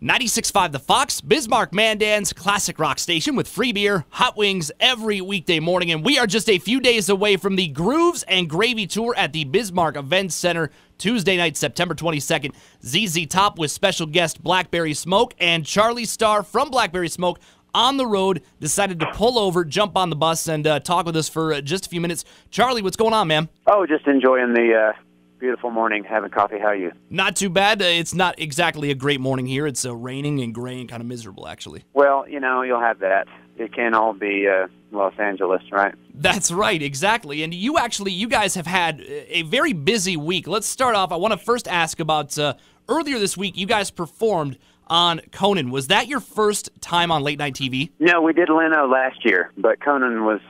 96.5 The Fox, Bismarck Mandan's classic rock station with free beer, hot wings every weekday morning. And we are just a few days away from the Grooves and Gravy Tour at the Bismarck Events Center Tuesday night, September 22nd. ZZ Top with special guest Blackberry Smoke, and Charlie Starr from Blackberry Smoke on the road decided to pull over, jump on the bus, and talk with us for just a few minutes. Charlie, what's going on, man? Oh, just enjoying the beautiful morning, having coffee. How are you? Not too bad. It's not exactly a great morning here. It's raining and gray and kind of miserable, actually. Well, you know, you'll have that. It can't all be Los Angeles, right? That's right, exactly. And you guys have had a very busy week. Let's start off. I want to first ask about earlier this week, you guys performed on Conan. Was that your first time on late night TV? No, we did Leno last year, but Conan was,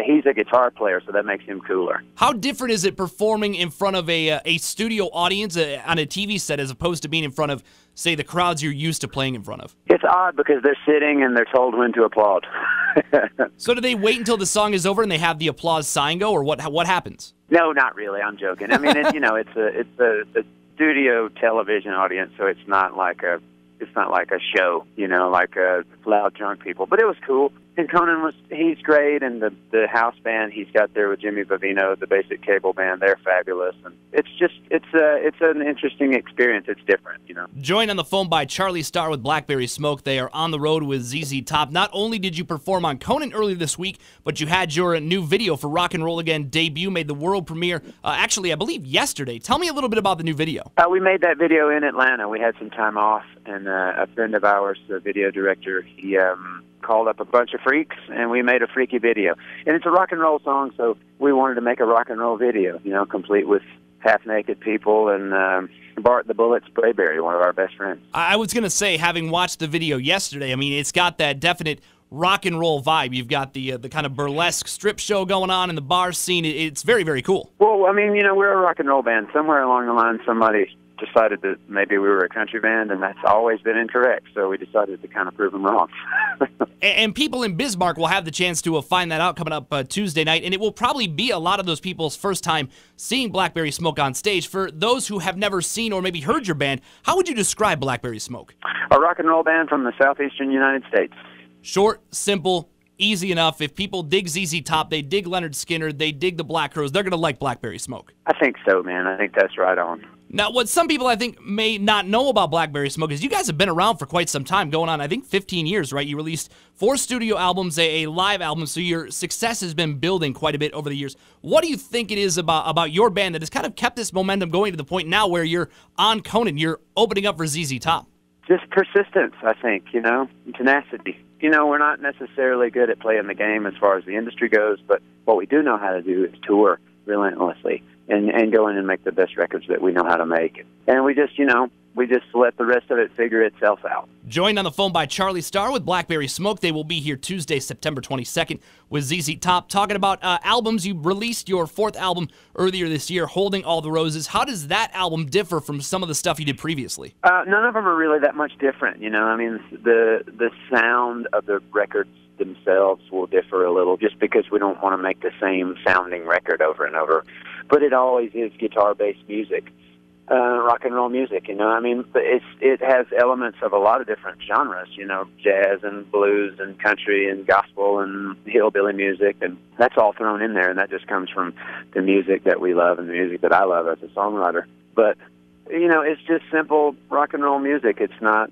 he's a guitar player, so that makes him cooler. How different is it performing in front of a studio audience on a TV set as opposed to being in front of, say, the crowds you're used to playing in front of? It's odd because they're sitting and they're told when to applaud. So do they wait until the song is over and they have the applause sign go, or what happens? No, not really. I'm joking. I mean, it's a studio television audience, so it's not like a show, you know, like loud drunk people. But it was cool. And Conan he's great, and the house band he's got there with Jimmy Bovino, the Basic Cable Band, they're fabulous. And it's an interesting experience. It's different, you know. Joined on the phone by Charlie Starr with Blackberry Smoke. They are on the road with ZZ Top. Not only did you perform on Conan earlier this week, but you had your new video for Rock and Roll Again debut, made the world premiere, actually, I believe yesterday. Tell me a little bit about the new video. We made that video in Atlanta. We had some time off, and a friend of ours, the video director, he called up a bunch of freaks, and we made a freaky video. And it's a rock and roll song, so we wanted to make a rock and roll video, you know, complete with half-naked people and Bart the Bullet Sprayberry, one of our best friends. I was going to say, having watched the video yesterday, I mean, it's got that definite rock and roll vibe. You've got the kind of burlesque strip show going on in the bar scene. It's very, very cool. Well, I mean, you know, we're a rock and roll band. Somewhere along the line, somebody decided that maybe we were a country band, and that's always been incorrect, so we decided to kind of prove them wrong. And people in Bismarck will have the chance to find that out coming up Tuesday night, and it will probably be a lot of those people's first time seeing Blackberry Smoke on stage. For those who have never seen or maybe heard your band, how would you describe Blackberry Smoke? A rock and roll band from the southeastern United States. Short, simple, easy enough. If people dig ZZ Top, they dig Leonard Skinner, they dig the Black Crowes, they're going to like Blackberry Smoke. I think so, man. I think that's right on. Now, what some people, I think, may not know about Blackberry Smoke is you guys have been around for quite some time, going on, I think, 15 years, right? You released 4 studio albums, a live album, so your success has been building quite a bit over the years. What do you think it is about your band that has kind of kept this momentum going to the point now where you're on Conan, you're opening up for ZZ Top? Just persistence, I think, you know, tenacity. You know, we're not necessarily good at playing the game as far as the industry goes, but what we do know how to do is tour relentlessly and go in and make the best records that we know how to make. And we just, you know, let the rest of it figure itself out. Joined on the phone by Charlie Starr with Blackberry Smoke. They will be here Tuesday, September 22nd with ZZ Top. Talking about albums, you released your 4th album earlier this year, Holding All the Roses. How does that album differ from some of the stuff you did previously? None of them are really that much different, you know. I mean, the sound of the records themselves will differ a little just because we don't want to make the same sounding record over and over. But it always is guitar-based music. Rock and roll music, you know. I mean, it has elements of a lot of different genres, you know, jazz and blues and country and gospel and hillbilly music, and that's all thrown in there, and that just comes from the music that we love and the music that I love as a songwriter. But, you know, it's just simple rock and roll music. It's not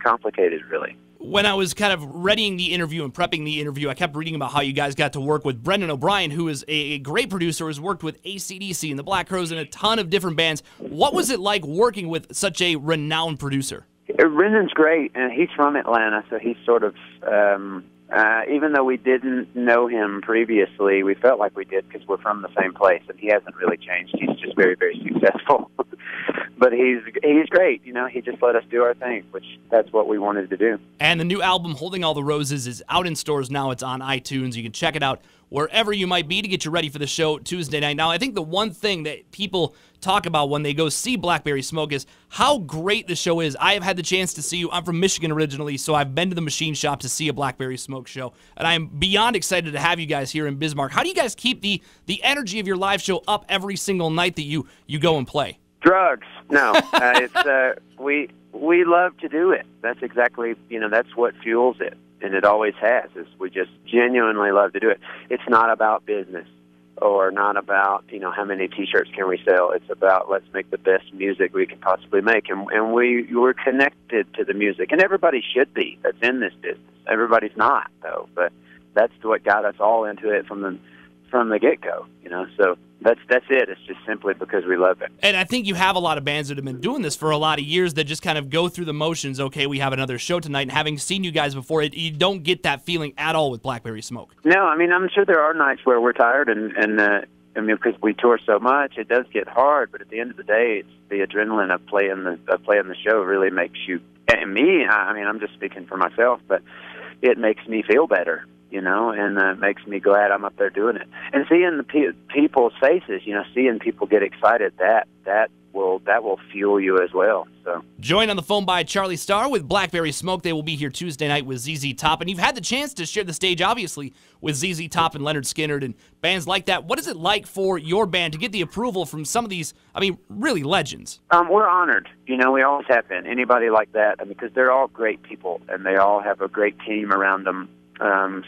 complicated, really. When I was kind of readying the interview and prepping the interview, I kept reading about how you guys got to work with Brendan O'Brien, who is a great producer, has worked with AC/DC and the Black Crowes and a ton of different bands. What was it like working with such a renowned producer? Brendan's great, and he's from Atlanta, so he's sort of, even though we didn't know him previously, we felt like we did because we're from the same place, and he hasn't really changed. He's just very, very successful. But he's great, you know. He just let us do our thing, which that's what we wanted to do. And the new album, Holding All the Roses, is out in stores now. It's on iTunes. You can check it out wherever you might be to get you ready for the show Tuesday night. Now, I think the one thing that people talk about when they go see Blackberry Smoke is how great the show is. I have had the chance to see you. I'm from Michigan originally, so I've been to the Machine Shop to see a Blackberry Smoke show, and I'm beyond excited to have you guys here in Bismarck. How do you guys keep the energy of your live show up every single night that you go and play? Drugs. No, it's we we love to do it. That's exactly, that's what fuels it, and it always has, is we just genuinely love to do it. It's not about business or not about, how many T-shirts can we sell. It's about, let's make the best music we can possibly make, and we're connected to the music, and everybody should be that's in this business. Everybody's not, though, but that's what got us all into it from the get-go, so that's it. It's just simply because we love it. And I think you have a lot of bands that have been doing this for a lot of years that just kind of go through the motions. Okay, we have another show tonight, and having seen you guys before, you don't get that feeling at all with Blackberry Smoke. No, I mean, I'm sure there are nights where we're tired, and because we tour so much, it does get hard, but at the end of the day, it's the adrenaline of playing the show really makes you, and me, I mean, I'm just speaking for myself, but it makes me feel better, and makes me glad I'm up there doing it. And seeing the people's faces, seeing people get excited, that will fuel you as well. So, joined on the phone by Charlie Starr with Blackberry Smoke. They will be here Tuesday night with ZZ Top, and you've had the chance to share the stage, obviously, with ZZ Top and Leonard Skinner and bands like that. What is it like for your band to get the approval from some of these, really legends? We're honored. We always have been. Anybody like that, because they're all great people, and they all have a great team around them.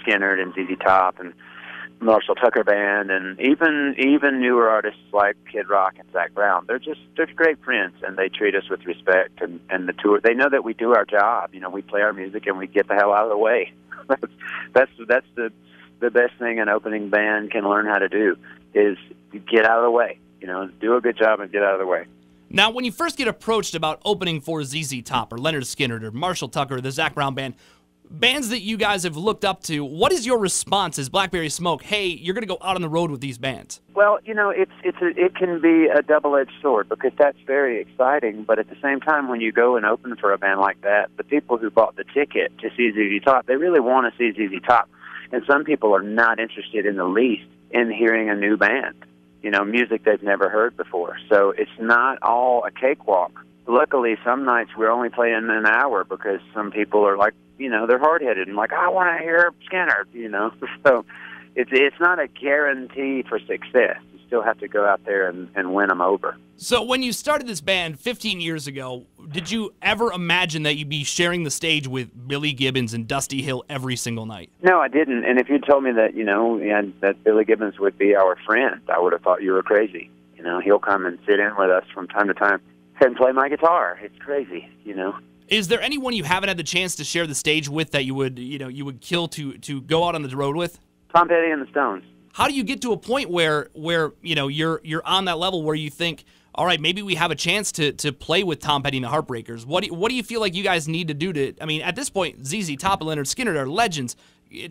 Skinner and ZZ Top and Marshall Tucker Band, and even newer artists like Kid Rock and Zach Brown. They're great friends, and they treat us with respect. And the tour, they know that we do our job. We play our music and we get the hell out of the way. that's the best thing an opening band can learn how to do is get out of the way. Do a good job and get out of the way. Now, when you first get approached about opening for ZZ Top or Leonard Skinner or Marshall Tucker or the Zach Brown Band, bands that you guys have looked up to, what is your response as Blackberry Smoke? Hey, you're going to go out on the road with these bands. Well, it can be a double-edged sword, because that's very exciting. But at the same time, when you go and open for a band like that, the people who bought the ticket to see ZZ Top, they really want to see ZZ Top. And some people are not interested in the least in hearing a new band, music they've never heard before. So it's not all a cakewalk. Luckily, some nights we're only playing an hour because some people are like, they're hard-headed and like, I want to hear Skinner, So it's not a guarantee for success. You still have to go out there and win them over. So when you started this band 15 years ago, did you ever imagine that you'd be sharing the stage with Billy Gibbons and Dusty Hill every single night? No, I didn't. And if you told me that, that Billy Gibbons would be our friend, I would have thought you were crazy. He'll come and sit in with us from time to time and play my guitar. It's crazy, Is there anyone you haven't had the chance to share the stage with that you would kill to go out on the road with? Tom Petty and the Stones. How do you get to a point where you're on that level where you think, all right, maybe we have a chance to play with Tom Petty and the Heartbreakers? What do you feel like you guys need to do to? At this point, ZZ Top and Leonard Skinner are legends.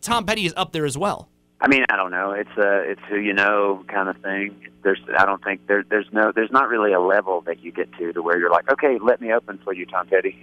Tom Petty is up there as well. I don't know. It's who you know kind of thing. There's not really a level that you get to where you're like, okay, let me open for you, Tom Petty.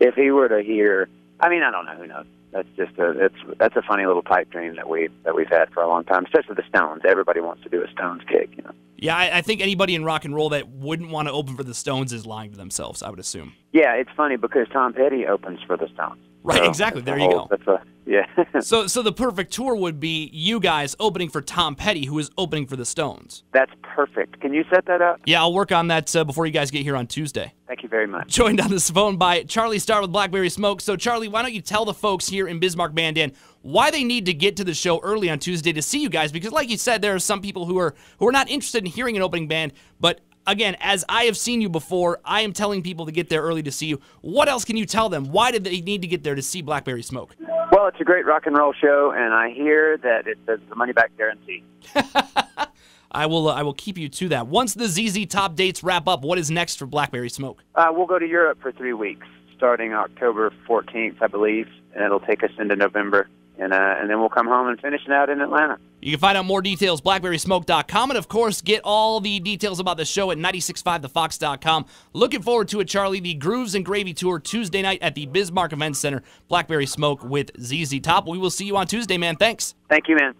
If he were to hear, I don't know. Who knows? That's a funny little pipe dream that we've had for a long time, especially the Stones. Everybody wants to do a Stones gig, Yeah, I think anybody in rock and roll that wouldn't want to open for the Stones is lying to themselves, I would assume. Yeah, it's funny because Tom Petty opens for the Stones. Right, so exactly. There you go. Yeah. So the perfect tour would be you guys opening for Tom Petty, who is opening for the Stones. That's perfect. Can you set that up? Yeah, I'll work on that before you guys get here on Tuesday. Thank you very much. Joined on this phone by Charlie Starr with Blackberry Smoke. So, Charlie, why don't you tell the folks here in Bismarck, Mandan, why they need to get to the show early on Tuesday to see you guys? Because, like you said, there are some people who are not interested in hearing an opening band, but again, as I have seen you before, I am telling people to get there early to see you. What else can you tell them? Why did they need to get there to see Blackberry Smoke? Well, it's a great rock and roll show, and I hear that it says the money-back guarantee. I will keep you to that. Once the ZZ Top dates wrap up, what is next for Blackberry Smoke? We'll go to Europe for 3 weeks, starting October 14th, I believe, and it'll take us into November. And then we'll come home and finish it out in Atlanta. You can find out more details, blackberrysmoke.com, and, of course, get all the details about the show at 965thefox.com. Looking forward to it, Charlie. The Grooves and Gravy Tour Tuesday night at the Bismarck Event Center. Blackberry Smoke with ZZ Top. We will see you on Tuesday, man. Thanks. Thank you, man.